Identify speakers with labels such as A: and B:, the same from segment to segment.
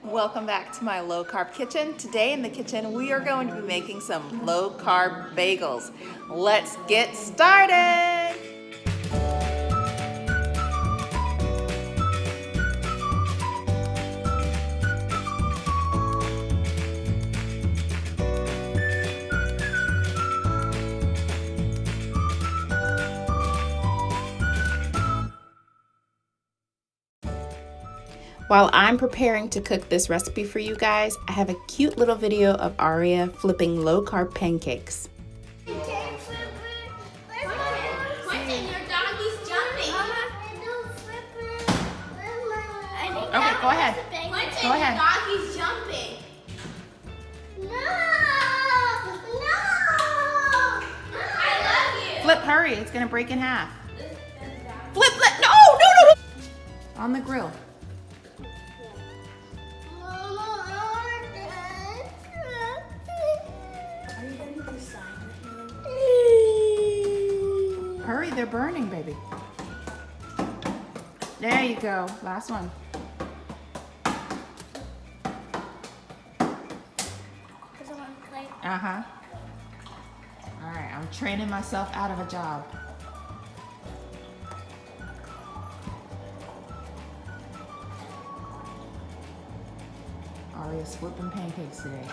A: Welcome back to my low carb kitchen. Today in the kitchen we are going to be making some low carb bagels. Let's get started. While I'm preparing to cook this recipe for you guys, I have a cute little video of Aria flipping low carb pancakes.
B: Listen, your doggy's jumping.
A: Okay, go ahead.
B: Listen,
A: Go ahead.
B: your doggy's jumping. No! I love you.
A: Flip, hurry, it's gonna break in half. Flip, no! On the grill. Hurry, they're burning, baby. There you go, last one. Uh-huh. All right, I'm training myself out of a job. Aria's flipping pancakes today.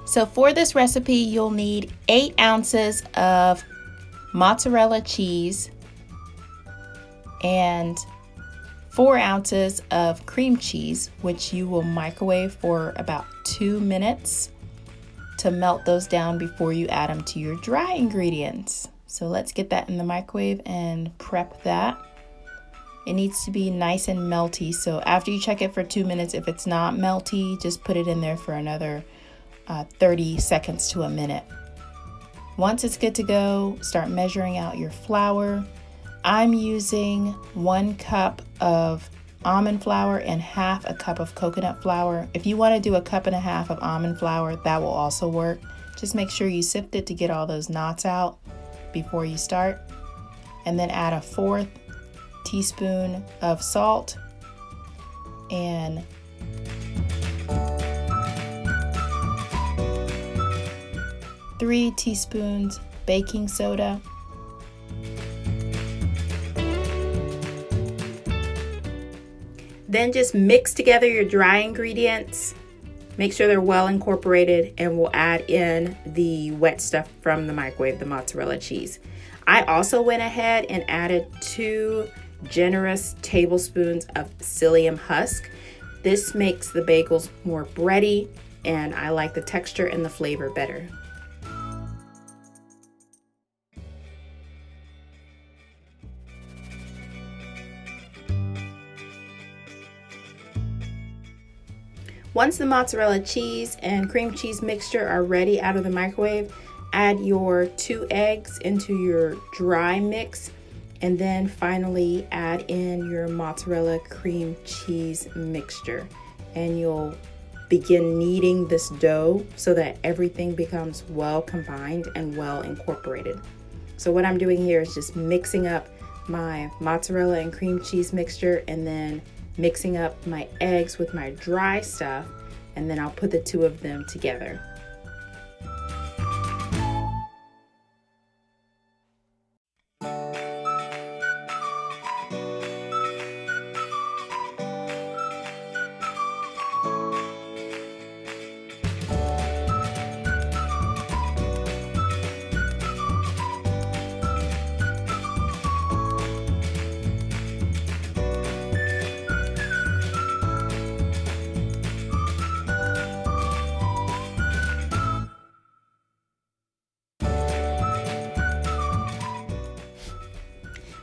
A: So for this recipe, you'll need 8 ounces of mozzarella cheese and 4 ounces of cream cheese, which you will microwave for about 2 minutes to melt those down before you add them to your dry ingredients. So let's get that in the microwave and prep that. It needs to be nice and melty. So after you check it for 2 minutes, if it's not melty, just put it in there for another 30 seconds to a minute. Once it's good to go, start measuring out your flour. I'm using 1 cup of almond flour and half a cup of coconut flour. If you want to do 1.5 cups of almond flour, that will also work. Just make sure you sift it to get all those knots out before you start. And then add a 1/4 teaspoon of salt and 3 teaspoons baking soda. Then just mix together your dry ingredients. Make sure they're well incorporated, and we'll add in the wet stuff from the microwave, the mozzarella cheese. I also went ahead and added 2 generous tablespoons of psyllium husk. This makes the bagels more bready, and I like the texture and the flavor better. Once the mozzarella cheese and cream cheese mixture are ready out of the microwave, add your 2 eggs into your dry mix, and then finally add in your mozzarella cream cheese mixture. And you'll begin kneading this dough so that everything becomes well combined and well incorporated. So what I'm doing here is just mixing up my mozzarella and cream cheese mixture, and then mixing up my eggs with my dry stuff, and then I'll put the 2 of them together.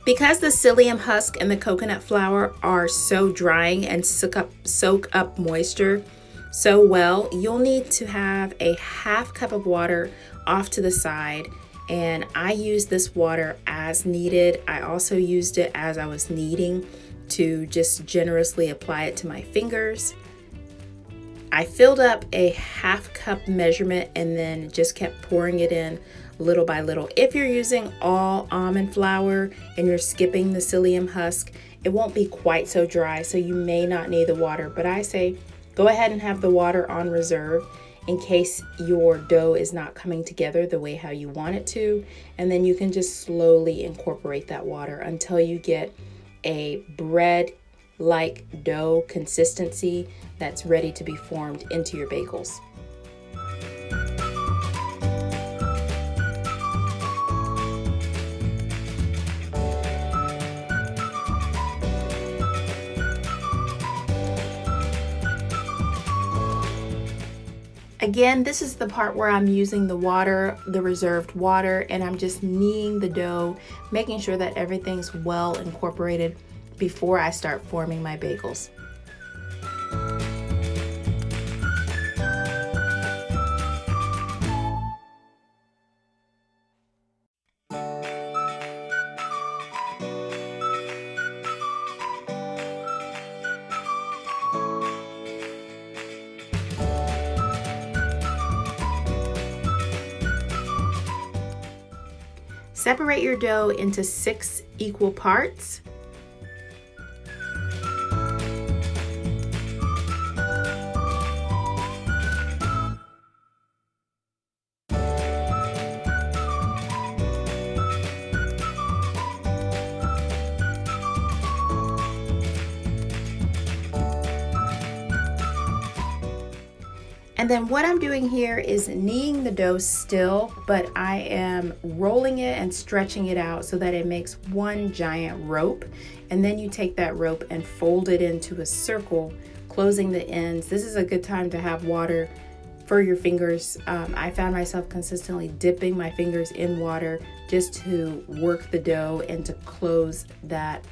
A: Because the psyllium husk and the coconut flour are so drying and soak up moisture so well, you'll need to have a 1/2 cup of water off to the side, and I use this water as needed. I also used it as I was kneading to just generously apply it to my fingers. I filled up a 1/2 cup measurement and then just kept pouring it in little by little. If you're using all almond flour and you're skipping the psyllium husk, it won't be quite so dry, so you may not need the water. But I say go ahead and have the water on reserve in case your dough is not coming together the way how you want it to. And then you can just slowly incorporate that water until you get a bread-like dough consistency that's ready to be formed into your bagels. Again, this is the part where I'm using the water, the reserved water, and I'm just kneading the dough, making sure that everything's well incorporated before I start forming my bagels. Separate your dough into 6 equal parts. And then what I'm doing here is kneading the dough still, but I am rolling it and stretching it out so that it makes one giant rope. And then you take that rope and fold it into a circle, closing the ends. This is a good time to have water for your fingers. I found myself consistently dipping my fingers in water just to work the dough and to close that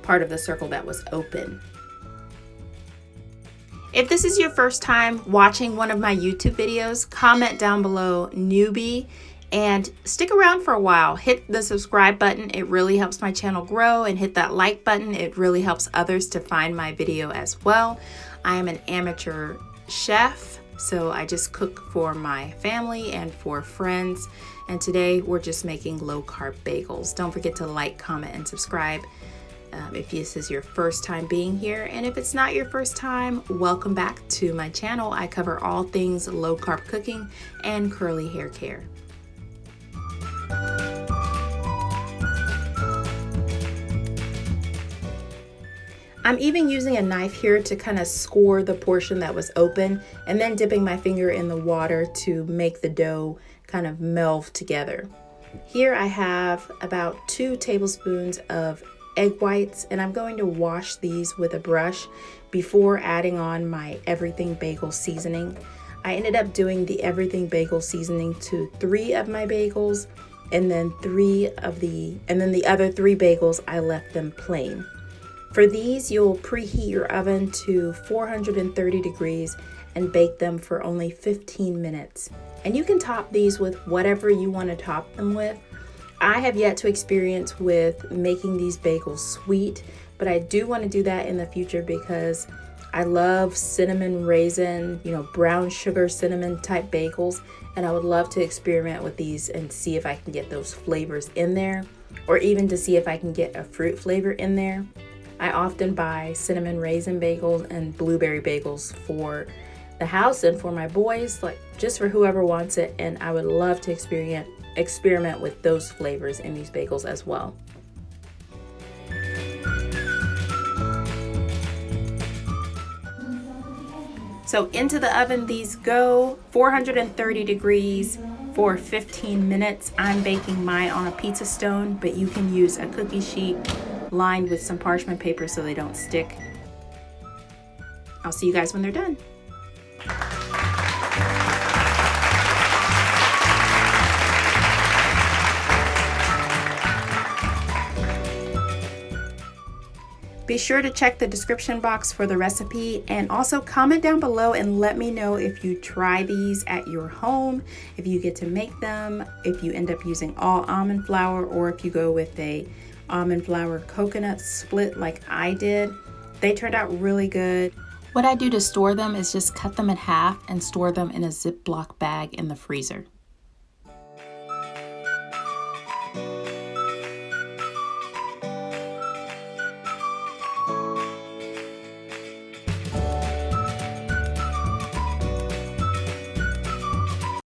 A: part of the circle that was open. If this is your first time watching one of my YouTube videos, comment down below newbie and stick around for a while. Hit the subscribe button, it really helps my channel grow, and hit that like button, it really helps others to find my video as well. I am an amateur chef, so I just cook for my family and for friends, and today we're just making low-carb bagels. Don't forget to like, comment, and subscribe if this is your first time being here, and if it's not your first time, welcome back to my channel. I cover all things low-carb cooking and curly hair care. I'm even using a knife here to kind of score the portion that was open, and then dipping my finger in the water to make the dough kind of meld together. Here I have about 2 tablespoons of egg whites, and I'm going to wash these with a brush before adding on my everything bagel seasoning. I ended up doing the everything bagel seasoning to 3 of my bagels, and then the other 3 bagels I left them plain. For these, you'll preheat your oven to 430 degrees and bake them for only 15 minutes. And you can top these with whatever you want to top them with. I have yet to experience with making these bagels sweet, but I do want to do that in the future because I love cinnamon raisin, brown sugar cinnamon type bagels, and I would love to experiment with these and see if I can get those flavors in there, or even to see if I can get a fruit flavor in there. I often buy cinnamon raisin bagels and blueberry bagels for the house and for my boys, like just for whoever wants it, and I would love to experiment with those flavors in these bagels as well. So into the oven these go, 430 degrees for 15 minutes. I'm baking mine on a pizza stone, but you can use a cookie sheet lined with some parchment paper so they don't stick. I'll see you guys when they're done. Be sure to check the description box for the recipe, and also comment down below and let me know if you try these at your home, if you get to make them, if you end up using all almond flour, or if you go with a almond flour coconut split like I did. They turned out really good. What I do to store them is just cut them in half and store them in a Ziploc bag in the freezer.